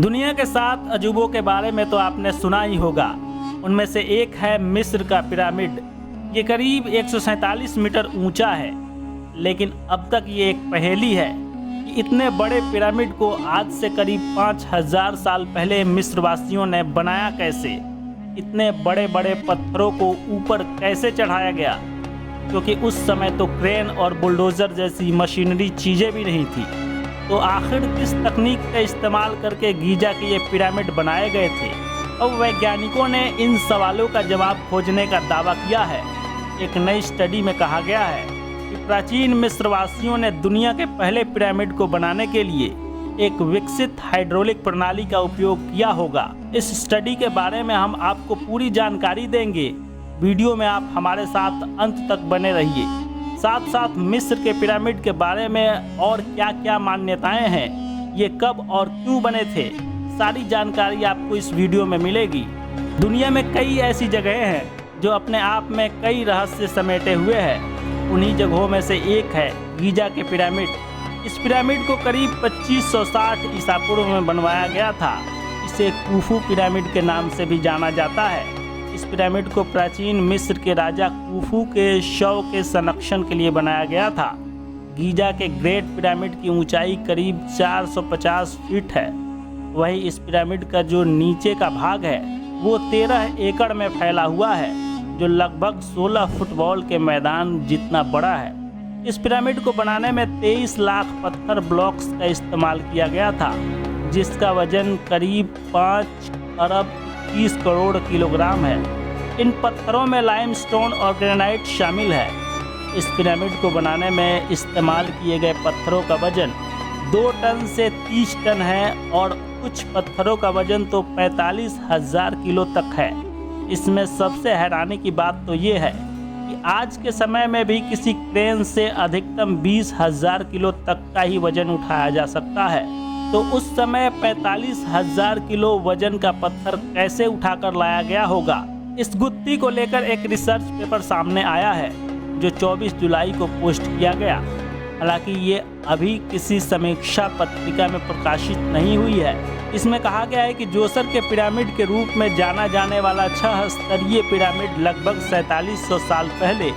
दुनिया के 7 अजूबों के बारे में तो आपने सुना ही होगा। उनमें से एक है मिस्र का पिरामिड। ये करीब 147 मीटर ऊंचा है, लेकिन अब तक ये एक पहेली है कि इतने बड़े पिरामिड को आज से करीब 5000 साल पहले मिस्र वासियों ने बनाया कैसे। इतने बड़े बड़े पत्थरों को ऊपर कैसे चढ़ाया गया, क्योंकि उस समय तो क्रेन और बुलडोज़र जैसी मशीनरी चीज़ें भी नहीं थी। तो आखिर किस तकनीक का इस्तेमाल करके गीजा के ये पिरामिड बनाए गए थे। अब वैज्ञानिकों ने इन सवालों का जवाब खोजने का दावा किया है। एक नई स्टडी में कहा गया है कि प्राचीन मिस्रवासियों ने दुनिया के पहले पिरामिड को बनाने के लिए एक विकसित हाइड्रोलिक प्रणाली का उपयोग किया होगा। इस स्टडी के बारे में हम आपको पूरी जानकारी देंगे। वीडियो में आप हमारे साथ अंत तक बने रहिए। साथ साथ मिस्र के पिरामिड के बारे में और क्या क्या मान्यताएं हैं, ये कब और क्यों बने थे, सारी जानकारी आपको इस वीडियो में मिलेगी। दुनिया में कई ऐसी जगहें हैं जो अपने आप में कई रहस्य समेटे हुए हैं। उन्हीं जगहों में से एक है गीजा के पिरामिड। इस पिरामिड को करीब 2560 ईसा पूर्व में बनवाया गया था। इसे खूफू पिरामिड के नाम से भी जाना जाता है। इस पिरामिड को प्राचीन मिस्र के राजा खूफू के शव के संरक्षण के लिए बनाया गया था। गीजा के ग्रेट पिरामिड की ऊंचाई करीब 450 फीट है। वहीं इस पिरामिड का जो नीचे का भाग है वो 13 एकड़ में फैला हुआ है, जो लगभग 16 फुटबॉल के मैदान जितना बड़ा है। इस पिरामिड को बनाने में 23 लाख पत्थर ब्लॉक्स का इस्तेमाल किया गया था, जिसका वजन करीब 5 अरब 30 करोड़ किलोग्राम है। इन पत्थरों में लाइमस्टोन और ग्रेनाइट शामिल है। इस पिरामिड को बनाने में इस्तेमाल किए गए पत्थरों का वजन 2 टन से 30 टन है और कुछ पत्थरों का वजन तो 45,000 किलो तक है। इसमें सबसे हैरानी की बात तो ये है कि आज के समय में भी किसी क्रेन से अधिकतम 20,000 किलो तक का ही वजन उठाया जा सकता है। तो उस समय 45,000 किलो वजन का पत्थर कैसे उठाकर लाया गया होगा। इस गुत्थी को लेकर एक रिसर्च पेपर सामने आया है, जो 24 जुलाई को पोस्ट किया गया। हालांकि ये अभी किसी समीक्षा पत्रिका में प्रकाशित नहीं हुई है। इसमें कहा गया है कि जोसर के पिरामिड के रूप में जाना जाने वाला 6 स्तरीय पिरामिड लगभग 4700 साल पहले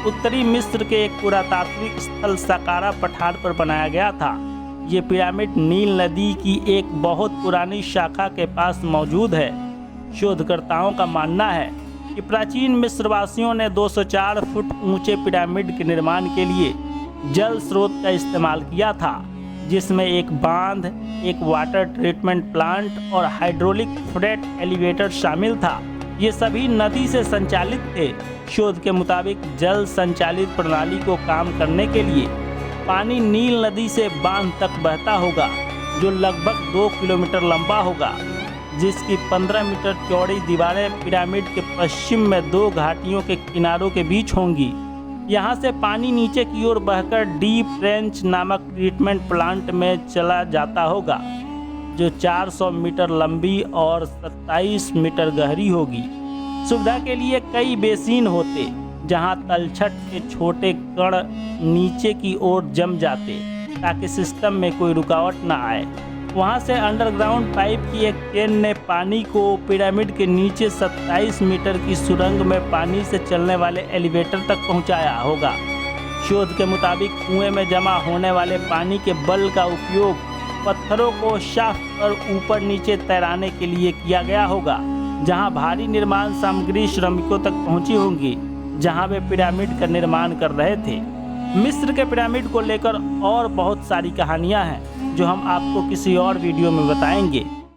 उत्तरी मिस्र के एक पुरातात्विक स्थल सकारा पठार पर बनाया गया था। ये पिरामिड नील नदी की एक बहुत पुरानी शाखा के पास मौजूद है। शोधकर्ताओं का मानना है कि प्राचीन मिस्रवासियों ने 204 फुट ऊंचे पिरामिड के निर्माण के लिए जल स्रोत का इस्तेमाल किया था, जिसमें एक बांध, एक वाटर ट्रीटमेंट प्लांट और हाइड्रोलिक फ्रेट एलिवेटर शामिल था। ये सभी नदी से संचालित थे। शोध के मुताबिक जल संचालित प्रणाली को काम करने के लिए पानी नील नदी से बांध तक बहता होगा, जो लगभग 2 किलोमीटर लंबा होगा, जिसकी 15 मीटर चौड़ी दीवारें पिरामिड के पश्चिम में 2 घाटियों के किनारों के बीच होंगी। यहाँ से पानी नीचे की ओर बहकर डीप ट्रेंच नामक ट्रीटमेंट प्लांट में चला जाता होगा, जो 400 मीटर लंबी और 27 मीटर गहरी होगी। सुविधा के लिए कई बेसिन होते, जहां तलछट के छोटे कण नीचे की ओर जम जाते, ताकि सिस्टम में कोई रुकावट न आए। वहां से अंडरग्राउंड पाइप की एक चेन ने पानी को पिरामिड के नीचे 27 मीटर की सुरंग में पानी से चलने वाले एलिवेटर तक पहुंचाया होगा। शोध के मुताबिक कुएं में जमा होने वाले पानी के बल का उपयोग पत्थरों को शाफ्ट पर ऊपर नीचे तैराने के लिए किया गया होगा, जहां भारी निर्माण सामग्री श्रमिकों तक पहुंची होंगी, जहां वे पिरामिड का निर्माण कर रहे थे। मिस्र के पिरामिड को लेकर और बहुत सारी कहानियां हैं, जो हम आपको किसी और वीडियो में बताएंगे।